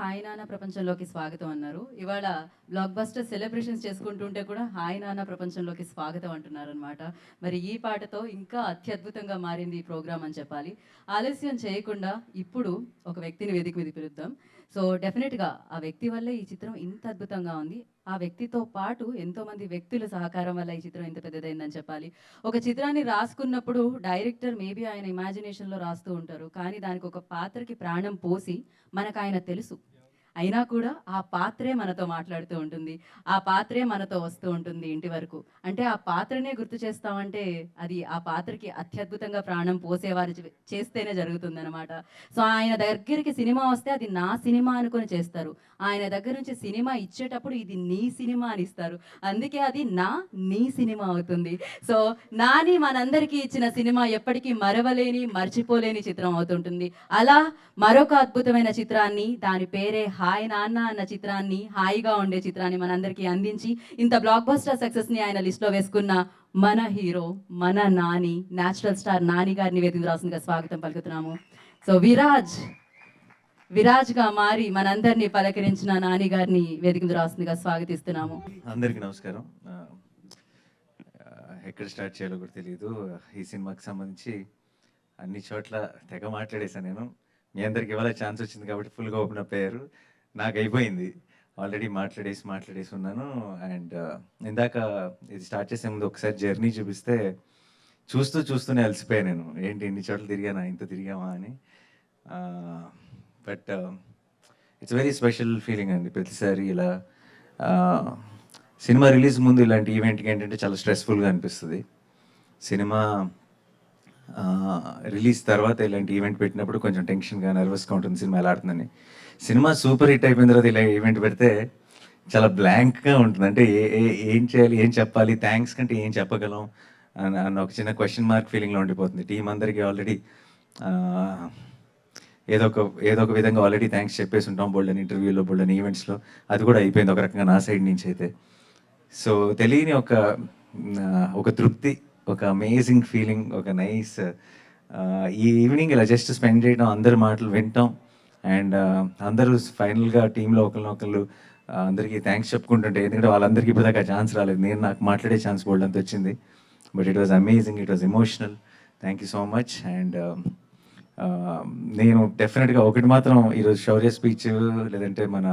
Hi నాన్న ప్రపంచంలోకి స్వాగతం అన్నారు. ఇవాళ బ్లాక్ బస్టర్ సెలబ్రేషన్స్ చేసుకుంటుంటే కూడా హాయ్ నాన్న ప్రపంచంలోకి స్వాగతం అంటున్నారనమాట. మరి ఈ పాటతో ఇంకా అత్యద్భుతంగా మారింది ఈ ప్రోగ్రామ్ అని చెప్పాలి. ఆలస్యం చేయకుండా ఇప్పుడు ఒక వ్యక్తిని వేదిక మీదకి పిలుద్దాం. సో డెఫినెట్గా ఆ వ్యక్తి వల్లే ఈ చిత్రం ఇంత అద్భుతంగా ఉంది. ఆ వ్యక్తితో పాటు ఎంతోమంది వ్యక్తుల సహకారం వల్ల ఈ చిత్రం ఇంత పెద్దదైందని చెప్పాలి. ఒక చిత్రాన్ని రాసుకున్నప్పుడు డైరెక్టర్ మేబీ ఆయన ఇమాజినేషన్లో రాస్తూ ఉంటారు. కానీ దానికి ఒక పాత్రకి ప్రాణం పోసి మనకు ఆయన తెలుసు. అయినా కూడా ఆ పాత్రే మనతో మాట్లాడుతూ ఉంటుంది. ఆ పాత్రే మనతో వస్తూ ఉంటుంది ఇంటి వరకు. అంటే ఆ పాత్రనే గుర్తు చేస్తామంటే అది ఆ పాత్రకి అత్యద్భుతంగా ప్రాణం పోసేవారు చేస్తేనే జరుగుతుందనమాట. సో ఆయన దగ్గరికి సినిమా వస్తే అది నా సినిమా అనుకొని చేస్తారు. ఆయన దగ్గర నుంచి సినిమా ఇచ్చేటప్పుడు ఇది నీ సినిమా అని ఇస్తారు. అందుకే అది నీ సినిమా అవుతుంది. సో నాని మనందరికీ ఇచ్చిన సినిమా ఎప్పటికీ మరవలేని మర్చిపోలేని చిత్రం అవుతుంటుంది. అలా మరొక అద్భుతమైన చిత్రాన్ని, దాని పేరే హాయ్ నాన్న అన్న చిత్రాన్ని, హాయిగా ఉండే చిత్రాన్ని మనందరికీ అందించి ఇంత బ్లాక్ బస్టర్ సక్సెస్ని ఆయన లిస్ట్లో వేసుకున్న మన హీరో, మన నాని, నేచురల్ స్టార్ నాని గారిని వేదిక రాసిందిగా స్వాగతం పలుకుతున్నాము. సో విరాజ్గా మారి మనందరినీ పలకరించిన నాని గారిని వేదిక రాసిందిగా స్వాగతిస్తున్నాము. అందరికీ నమస్కారం. ఎక్కడ స్టార్ట్ చేయాలో కూడా తెలియదు. ఈ సినిమాకి సంబంధించి అన్ని చోట్ల తెగ మాట్లాడేశాను నేను. మీ అందరికి ఇవాళ ఛాన్స్ వచ్చింది కాబట్టి ఫుల్గా ఓపెన్ అప్ అయ్యారు. నాకు అయిపోయింది ఆల్రెడీ మాట్లాడేసి ఉన్నాను. అండ్ ఇందాక ఇది స్టార్ట్ చేసే ముందు ఒకసారి జర్నీ చూపిస్తే చూస్తూనే అలసిపోయాను నేను. ఏంటి ఇన్ని చోట్ల తిరిగానా, ఇంత తిరిగామా అని. But it's very special feeling అండి. ప్రతిసారి ఇలా సినిమా రిలీజ్ ముందు ఇలాంటి ఈవెంట్కి ఏంటంటే చాలా స్ట్రెస్ఫుల్గా అనిపిస్తుంది. సినిమా రిలీజ్ తర్వాత ఇలాంటి ఈవెంట్ పెట్టినప్పుడు కొంచెం టెన్షన్గా, నర్వస్గా ఉంటుంది సినిమా ఎలా ఆడుతుందని. సినిమా సూపర్ హిట్ అయిపోయిన తర్వాత ఇలా ఈవెంట్ పెడితే చాలా బ్లాంక్గా ఉంటుంది. అంటే ఏం చేయాలి, ఏం చెప్పాలి, థ్యాంక్స్ కంటే ఏం చెప్పగలం అన్న ఒక చిన్న క్వశ్చన్ మార్క్ ఫీలింగ్లో ఉండిపోతుంది. టీం అందరికీ ఆల్రెడీ ఏదో ఒక విధంగా ఆల్రెడీ థ్యాంక్స్ చెప్పేసి ఉంటాం బోల్డెన్ ఇంటర్వ్యూలో, బోల్డెన్ ఈవెంట్స్లో. అది కూడా అయిపోయింది ఒక రకంగా నా సైడ్ నుంచి అయితే. సో తెలియని ఒక తృప్తి, ఒక అమేజింగ్ ఫీలింగ్, ఒక నైస్ ఈ ఈవినింగ్ ఇలా జస్ట్ స్పెండ్ చేయడం, అందరి మాటలు వింటాం. అండ్ అందరూ ఫైనల్గా టీంలో ఒకళ్ళు అందరికీ థ్యాంక్స్ చెప్పుకుంటుంటే, ఎందుకంటే వాళ్ళందరికీ ఇప్పుడు దాకా ఛాన్స్ రాలేదు. నాకు మాట్లాడే ఛాన్స్ బోల్డ్ అంత వచ్చింది. But it was amazing, it was emotional. Thank you so much. And నేను డెఫినెట్గా ఒకటి మాత్రం ఈరోజు శౌర్య స్పీచ్, లేదంటే మన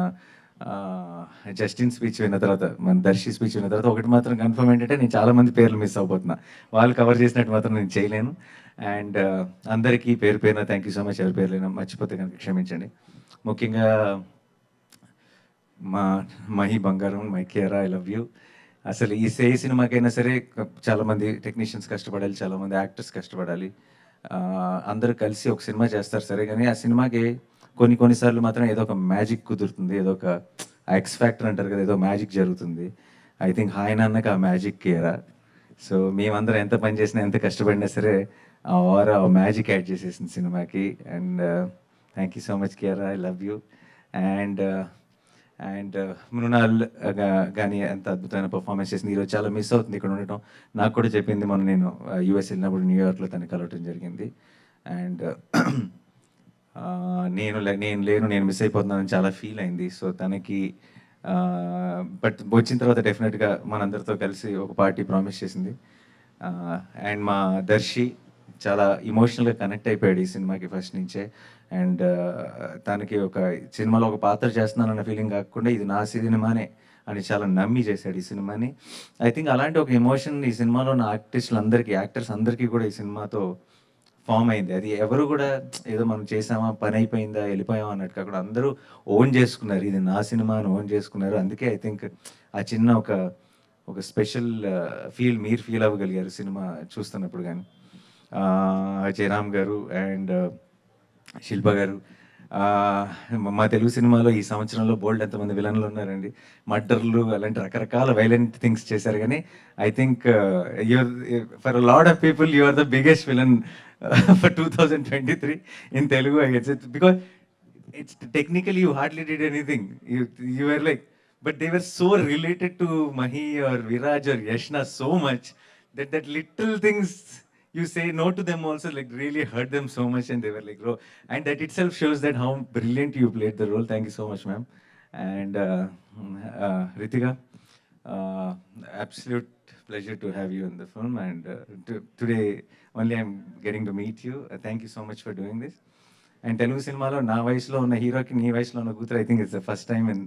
జస్టిన్ స్పీచ్ విన్న తర్వాత, మన దర్శి స్పీచ్ విన్న తర్వాత ఒకటి మాత్రం కన్ఫర్మ్ ఏంటంటే నేను చాలామంది పేర్లు మిస్ అవబోతున్నా. వాళ్ళు కవర్ చేసినట్టు మాత్రం నేను చేయలేను. అండ్ అందరికీ పేరు పేరున థ్యాంక్ యూ సో మచ్. ఎవరి పేర్లైనా మర్చిపోతే కనుక క్షమించండి. ముఖ్యంగా మహి బంగారం, మైకేరా, ఐ లవ్ యూ. అసలు ఈ సినిమాకైనా సరే చాలామంది టెక్నీషియన్స్ కష్టపడాలి, చాలామంది యాక్టర్స్ కష్టపడాలి. అందరూ కలిసి ఒక సినిమా చేస్తారు సరే, కానీ ఆ సినిమాకి కొన్నిసార్లు మాత్రం ఏదో ఒక మ్యాజిక్ కుదురుతుంది, ఏదో ఒక ఎక్స్ ఫ్యాక్టర్ అంటారు కదా, ఏదో మ్యాజిక్ జరుగుతుంది. ఐ థింక్ హాయ్ నాన్నకి ఆ మ్యాజిక్ కేరా. సో మేమందరం ఎంత పని చేసినా, ఎంత కష్టపడినా సరే ఆ మ్యాజిక్ యాడ్ చేసేసింది సినిమాకి. And thank you so much Kiara, I love you. And Mrunal కానీ ఎంత అద్భుతమైన పర్ఫార్మెన్స్ చేసింది. ఈరోజు చాలా మిస్ అవుతుంది ఇక్కడ ఉండటం. నాకు కూడా చెప్పింది, మొన్న నేను యూఎస్ వెళ్ళినప్పుడు న్యూయార్క్లో తనని కలవటం జరిగింది. అండ్ నేను మిస్ అయిపోతున్నానని చాలా ఫీల్ అయింది. సో తనకి బట్ వచ్చిన తర్వాత డెఫినెట్గా మనందరితో కలిసి ఒక పార్టీ ప్రామిస్ చేసింది. అండ్ మా దర్శి చాలా ఇమోషనల్గా కనెక్ట్ అయిపోయాడు ఈ సినిమాకి ఫస్ట్ నుంచే. అండ్ తనకి ఒక సినిమాలో ఒక పాత్ర చేస్తున్నానన్న ఫీలింగ్ కాకుండా ఇది నా సినిమానే అని చాలా నమ్మి చేశాడు ఈ సినిమాని. ఐ థింక్ అలాంటి ఒక ఎమోషన్ ఈ సినిమాలో ఉన్న యాక్టర్స్ అందరికీ కూడా ఈ సినిమాతో ఫామ్ అయింది. అది ఎవరు కూడా ఏదో మనం చేసామా, పని అయిపోయిందా, వెళ్ళిపోయామా అన్నట్టు కాకుండా అందరూ ఓన్ చేసుకున్నారు, ఇది నా సినిమా అని ఓన్ చేసుకున్నారు. అందుకే ఐ థింక్ ఆ చిన్న ఒక స్పెషల్ మీరు ఫీల్ అవ్వగలిగారు సినిమా చూస్తున్నప్పుడు. కానీ జయరామ్ గారు అండ్ శిల్ప గారు, మా తెలుగు సినిమాలో ఈ సంవత్సరంలో బోల్డ్ ఎంతమంది విలన్లు ఉన్నారండి. మర్డర్లు అలాంటి రకరకాల వైలెంట్ థింగ్స్ చేశారు. కానీ I think for lot of people you are the biggest villain for 2023 in Telugu, I guess. Because it's technically you hardly did anything. You were like, but they were so related to Mahi or Viraj or Yashna so much that little things you say no to them also like really hurt them so much, and they were like, bro, and that itself shows that how brilliant you played the role. Thank you so much, ma'am. And Ritika, uh, absolute pleasure to have you in the film, and today only I'm getting to meet you. Thank you so much for doing this. And Telugu సినిమాలో నా వయసులో ఉన్న హీరోకి నీ వయసులో ఉన్న కూతురు I think it's the first time in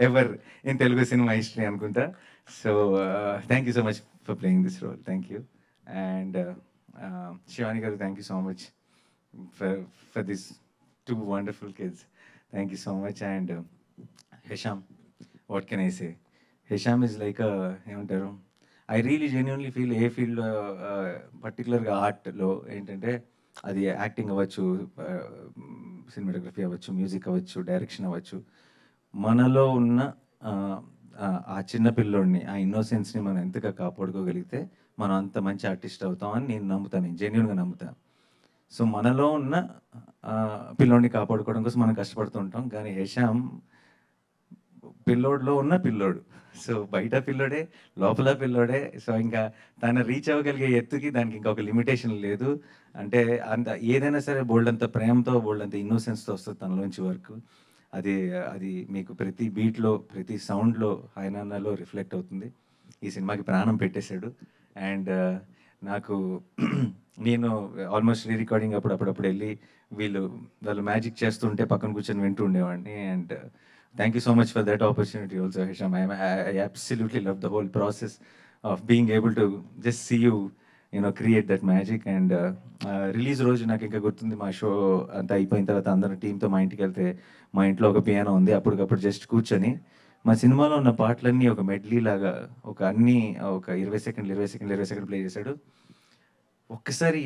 ever in Telugu cinema history అనుకుంటా. So thank you so much for playing this role. Thank you. And Shivani గారు, thank you so much for this two wonderful kids. Thank you so much. And Hesham, what can I say, Hesham is like ఏమంటారు, I really genuinely feel ఏ ఫీల్డ్లో పర్టికులర్గా ఆర్ట్లో ఏంటంటే అది acting అవ్వచ్చు, cinematography అవ్వచ్చు, music అవ్వచ్చు, direction అవ్వచ్చు, మనలో ఉన్న ఆ చిన్న పిల్లోడిని, ఆ ఇన్నోసెన్స్ని మనం ఎంతగా కాపాడుకోగలిగితే మనం అంత మంచి ఆర్టిస్ట్ అవుతామని నేను నమ్ముతాను, నేను జెన్యున్గా నమ్ముతాను. సో మనలో ఉన్న పిల్లోడిని కాపాడుకోవడం కోసం మనం కష్టపడుతూ ఉంటాం. కానీ హెషామ్ పిల్లోడిలో ఉన్న పిల్లోడు, సో బయట పిల్లోడే, లోపల పిల్లోడే. సో ఇంకా తను రీచ్ అవ్వగలిగే ఎత్తుకి దానికి ఇంకొక లిమిటేషన్ లేదు. అంటే అంత ఏదైనా సరే బోల్డ్ అంత ప్రేమతో, బోల్డ్ అంత ఇన్నోసెన్స్తో వస్తుంది తనలోంచి వర్క్. అది అది మీకు ప్రతి బీట్లో, ప్రతి సౌండ్లో, ఆయనలో రిఫ్లెక్ట్ అవుతుంది. ఈ సినిమాకి ప్రాణం పెట్టేశాడు. అండ్ నాకు నేను ఆల్మోస్ట్ రీ రికార్డింగ్ అప్పుడప్పుడు వెళ్ళి వాళ్ళు మ్యాజిక్ చేస్తుంటే పక్కన కూర్చొని వింటూ ఉండేవాడిని. And thank you so much for that opportunity also, Hisham. I absolutely love the whole process of being able to just see you, create that magic. And release రోజు నాకు ఇంకా గుర్తుంది, మా షో అంతా అయిపోయిన తర్వాత అందరం టీంతో మా ఇంటికి వెళ్తే మా ఇంట్లో ఒక పియానో ఉంది. అప్పటికప్పుడు జస్ట్ కూర్చొని మా సినిమాలో ఉన్న పాటలన్నీ ఒక మెడ్లీ లాగా ఒక 20 సెకండ్లు ప్లే చేశాడు. ఒక్కసారి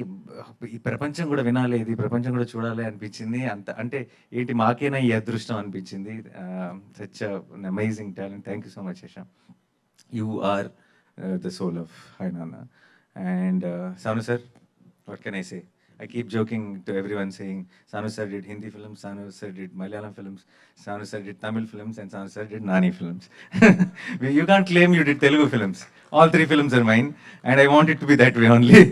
ఈ ప్రపంచం కూడా వినాలి, ఇది ప్రపంచం కూడా చూడాలి అనిపించింది. అంత అంటే ఏంటి మాకేనా ఈ అదృష్టం అనిపించింది. Such amazing talent. Thank you so much Hesham. You are the soul of Hi Nanna. And Sanu sir, what can I say? I keep joking to everyone saying Sanu sir did Hindi films, Sanu sir did Malayalam films, Sanu sir did Tamil films, and Sanu sir did Nani films. You can't claim you did Telugu films. All 3 films are mine, and I want it to be that way only.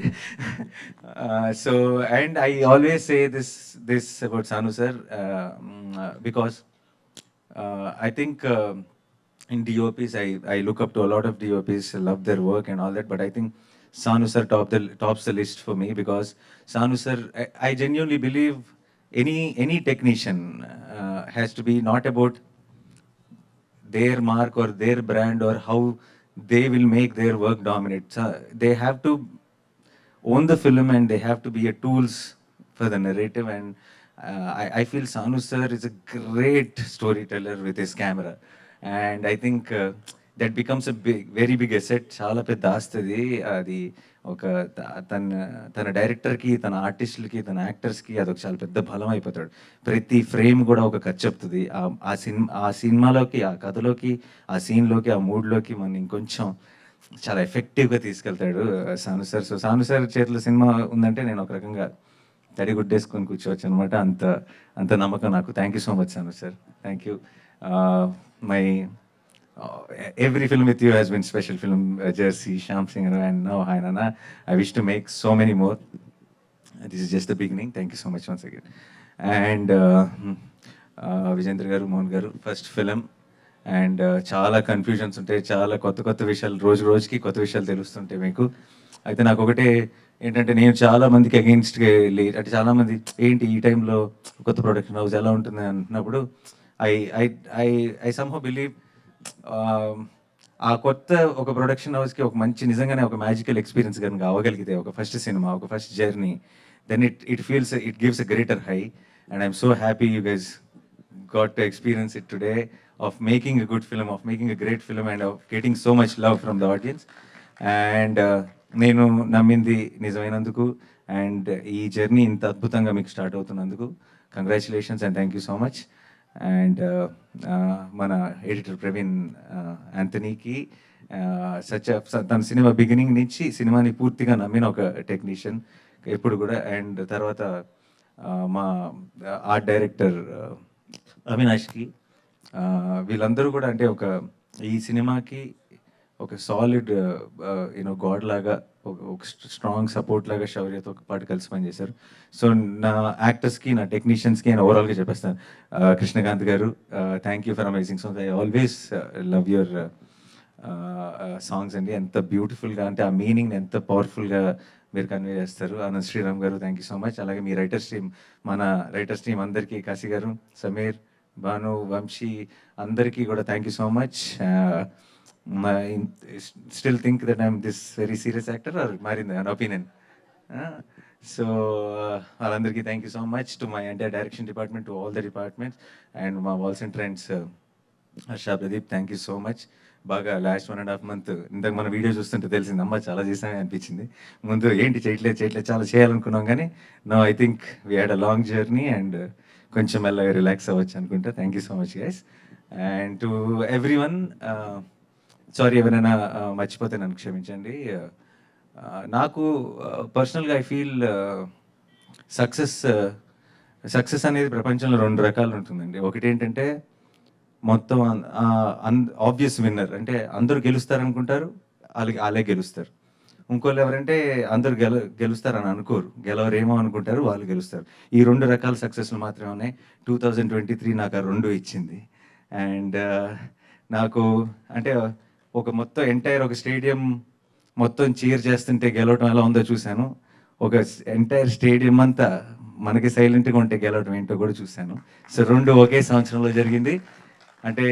So, and I always say this about Sanu sir because I think in DOPs I look up to a lot of DOPs, love their work and all that, but I think Sanu sir tops the list for me because Sanu sir, I genuinely believe any technician has to be not about their mark or their brand or how they will make their work dominate. So they have to own the film and they have to be a tools for the narrative. And I feel Sanu sir is a great storyteller with his camera, and I think that becomes a very big asset. చాలా పెద్ద ఆస్తుంది అది. ఒక తన డైరెక్టర్కి, తన ఆర్టిస్టులకి, తన యాక్టర్స్కి అదొక చాలా పెద్ద బలం అయిపోతాడు. ప్రతి ఫ్రేమ్ కూడా ఒక ఖర్చు చెప్తుంది. ఆ సినిమాలోకి, ఆ కథలోకి, ఆ సీన్లోకి, ఆ మూడ్లోకి మనం ఇంకొంచెం చాలా ఎఫెక్టివ్గా తీసుకెళ్తాడు సాను సార్. సో సాను సార్ చేతిలో సినిమా ఉందంటే నేను ఒక రకంగా తడి గుడ్డేసుకొని కూర్చోవచ్చు అనమాట. అంత నమ్మకం నాకు. Thank you so much Sanu sir. Thank you. My every film with you has been special. Film Jersey, Shyam Singh, and now Hi Nana. I wish to make so many more. This is just the beginning. Thank you so much once again. And Vijendra garu, Mohan garu, first film. And చాలా confusions ఉంటాయి, చాలా కొత్త విషయాలు రోజుకి కొత్త విషయాలు తెలుస్తుంటాయి మీకు. అయితే నాకు ఒకటే ఏంటంటే, నేను చాలా మందికి అగెయిన్స్ట్గా వెళ్ళి, అంటే చాలామంది ఏంటి ఈ టైంలో కొత్త ప్రొడక్షన్ హౌస్ ఎలా ఉంటుంది అంటున్నప్పుడు I I I I somehow believe ఆ కొత్త ఒక ప్రొడక్షన్ హౌస్కి ఒక మంచి నిజంగానే ఒక మ్యాజికల్ ఎక్స్పీరియన్స్ కనుక అవ్వగలిగితే, ఒక ఫస్ట్ సినిమా, ఒక first journey, then it feels, it gives a greater high. And I'm so happy you guys got to experience it today, of making a good film, of making a great film, and of getting so much love from the audience. And నేను నమ్మింది నిజమైనందుకు, and ఈ journey ఇంత అద్భుతంగా మీకు start అవుతున్నందుకు congratulations and thank you so much. And మన editor Praveen యాంథనీకి తన సినిమా బిగినింగ్ నుంచి సినిమాని పూర్తిగా నమ్మిన ఒక టెక్నీషియన్ ఎప్పుడు కూడా. అండ్ తర్వాత మా ఆర్ట్ డైరెక్టర్ అవినాష్కి, వీళ్ళందరూ కూడా అంటే ఈ సినిమాకి ఒక సాలిడ్ యూనో గాడ్ లాగా ఒక స్ట్రాంగ్ సపోర్ట్ లాగా శౌర్యతో ఒక పాటు కలిసి పనిచేశారు. సో నా యాక్టర్స్కి, నా టెక్నీషియన్స్కి నేను ఓవరాల్గా చెప్పేస్తాను. కృష్ణకాంత్ గారు, thank you for amazing songs. I always love your songs అండి. ఎంత బ్యూటిఫుల్గా, అంటే ఆ మీనింగ్ ఎంత పవర్ఫుల్గా మీరు కన్వే చేస్తారు. ఆనంద్ శ్రీరామ్ గారు, థ్యాంక్ యూ సో మచ్. అలాగే మీ రైటర్స్ టీమ్, మన రైటర్స్ టీం అందరికీ, కాశీ గారు, సమీర్, భాను, వంశీ అందరికీ కూడా thank you so much. Still think that I'm this very serious actor or మారింది అన్ ఒపీనియన్. సో వాళ్ళందరికీ thank you so much. To my entire direction department, to all the departments, and మా walls and trends Harsha, Pradeep, thank you so much. బాగా last 1.5 month ఇందాక మన video చూస్తుంటే తెలిసింది, అమ్మ చాలా చేసామని అనిపించింది. ముందు ఏంటి చేయట్లేదు చాలా చేయాలనుకున్నాం, కానీ no, I think we had a long journey and కొంచెం మెల్లగా రిలాక్స్ అవ్వచ్చు అనుకుంటా. Thank you so much guys. And to everyone, sorry ఎవరైనా మర్చిపోతే నన్ను క్షమించండి. నాకు పర్సనల్గా ఐ ఫీల్ సక్సెస్ అనేది ప్రపంచంలో 2 రకాలు ఉంటుందండి. ఒకటి ఏంటంటే మొత్తం ఆబ్వియస్ విన్నర్, అంటే అందరూ గెలుస్తారు అనుకుంటారు, వాళ్ళే గెలుస్తారు. ఇంకోళ్ళు ఎవరంటే అందరూ గెలుస్తారని అనుకోరు, గెలవరేమో అనుకుంటారు, వాళ్ళు గెలుస్తారు. ఈ 2 రకాల సక్సెస్లు మాత్రమే ఉన్నాయి. 2023 నాకు ఆ 2 ఇచ్చింది. అండ్ నాకు అంటే ఒక మొత్తం ఎంటైర్ ఒక స్టేడియం మొత్తం చీర్ చేస్తుంటే గెలవటం ఎలా ఉందో చూశాను. ఒక ఎంటైర్ స్టేడియం అంతా మనకి సైలెంట్గా ఉంటే గెలవటం ఏంటో కూడా చూశాను. సో 2 ఒకే సంవత్సరంలో జరిగింది. అంటే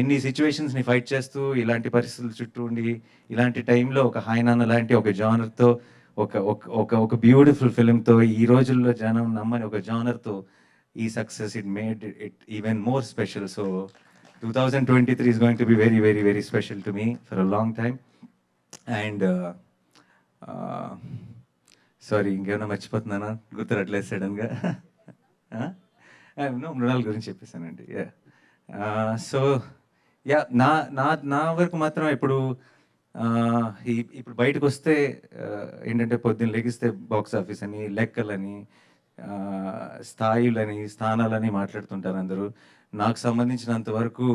ఇన్ని సిచ్యువేషన్స్ని ఫైట్ చేస్తూ, ఇలాంటి పరిస్థితుల చుట్టూ ఉండి, ఇలాంటి టైంలో ఒక హాయ్ నాన్న లాంటి ఒక జానర్తో, ఒక ఒక ఒక బ్యూటిఫుల్ ఫిల్మ్తో, ఈ రోజుల్లో జనం నమ్మని ఒక జానర్తో ఈ success it made it even more special. So 2023 is going to be very, very, very special to me for a long time. And sorry, ఇంకేమైనా మర్చిపోతున్నానా? గుర్తురట్లేదు సడన్గా. మృణాల గురించి చెప్పేశానండి. సో యా, నా నా నా వరకు మాత్రం ఇప్పుడు ఇప్పుడు బయటకు వస్తే ఏంటంటే పొద్దున్న లెగిస్తే బాక్స్ ఆఫీస్ అని, లెక్కలని, స్థాయిలని, స్థానాలని మాట్లాడుతుంటారు అందరూ. నాకు సంబంధించినంత వరకు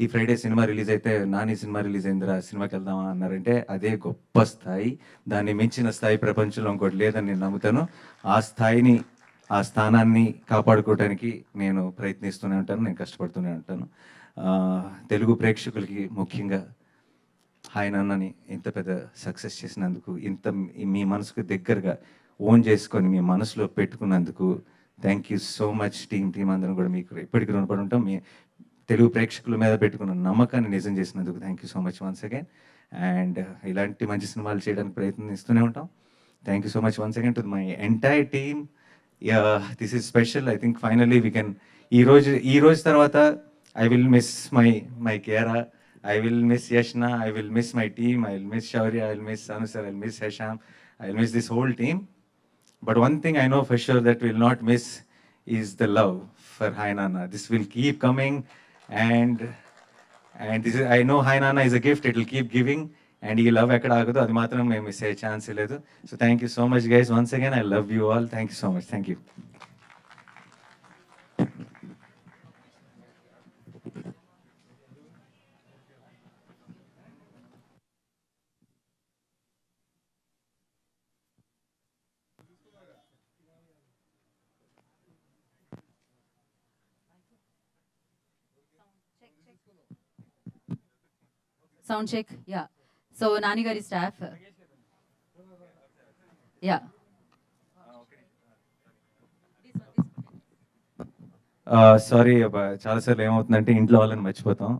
ఈ ఫ్రైడే సినిమా రిలీజ్ అయితే, నాని సినిమా రిలీజ్ అయిందిరా, సినిమాకి వెళ్దామా అన్నారంటే అదే గొప్ప స్థాయి. దాన్ని మించిన స్థాయి ప్రపంచంలో ఇంకోటి లేదని నేను నమ్ముతాను. ఆ స్థాయిని, ఆ స్థానాన్ని కాపాడుకోవడానికి నేను ప్రయత్నిస్తూనే ఉంటాను, నేను కష్టపడుతూనే ఉంటాను. తెలుగు ప్రేక్షకులకి ముఖ్యంగా హాయ్ నాన్నని ఇంత పెద్ద సక్సెస్ చేసినందుకు, ఇంత మీ మనసుకు దగ్గరగా ఓన్ చేసుకొని మీ మనసులో పెట్టుకున్నందుకు thank you so much. Team అందరం కూడా మీకు ఎప్పటికీ రుణపడి ఉంటాం. మీ తెలుగు ప్రేక్షకుల మీద పెట్టుకున్న నమ్మకాన్ని నిజం చేసినందుకు thank you so much once again. And ఇలాంటి మంచి సినిమాలు చేయడానికి ప్రయత్నిస్తూనే ఉంటాం. Thank you so much once again to my entire team. This is special. I think finally we can, ఈ రోజు తర్వాత I will miss my Kiara, I will miss Yashna, I will miss my team, I will miss Shaurya, I will miss Anu sir, I will miss Hesham, I will miss this whole team. But one thing I know for sure that we will not miss is the love for Hi Nana. This will keep coming, and this is, I know Hi Nana is a gift, it will keep giving, and ఈ love ఎక్కడ ఆగదు, అది మాత్రం మేము miss అయ్యే chance లేదు. So thank you so much guys, once again I love you all. Thank you so much. Thank you. Sound check. Yeah. So Nani గారి staff. Yeah. Sorry, చాలాసార్లు ఏమవుతుందంటే ఇంట్లో వాళ్ళని మర్చిపోతాం.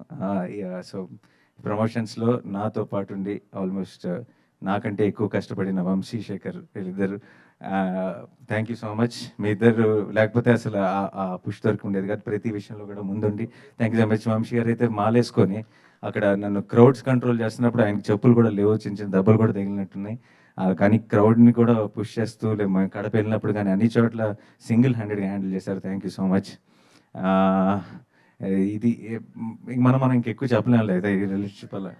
సో ప్రమోషన్స్లో నాతో పాటు ఉండి ఆల్మోస్ట్ నాకంటే ఎక్కువ కష్టపడిన వంశీ, శేఖర్, వీళ్ళిద్దరు, థ్యాంక్ యూ సో మచ్. మీ ఇద్దరు లేకపోతే అసలు ఆ పుష్ దొరికి ఉండేది కాదు. ప్రతి విషయంలో కూడా ముందుండి thank you so much. Vamsi గారు అయితే మాలేసుకొని అక్కడ నన్ను క్రౌడ్స్ కంట్రోల్ చేస్తున్నప్పుడు ఆయనకి చెప్పులు కూడా లేవు, చిన్న చిన్న దెబ్బలు కూడా తగిలినట్టున్నాయి. కానీ క్రౌడ్ని కూడా పుష్ చేస్తూ కడప వెళ్ళినప్పుడు కానీ అన్ని చోట్ల సింగిల్ హ్యాండెడ్గా హ్యాండిల్ చేశారు. Thank you so much. ఇది మనం ఇంకెక్కువ చెప్పలేం లేదా ఈ రిలేషన్షిప్ అలా.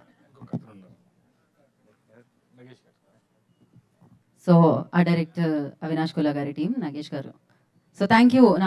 సో ఆ డైరెక్టర్ అవినాష్ కులా గారి టీం, నాగేష్ గారు. So thank you.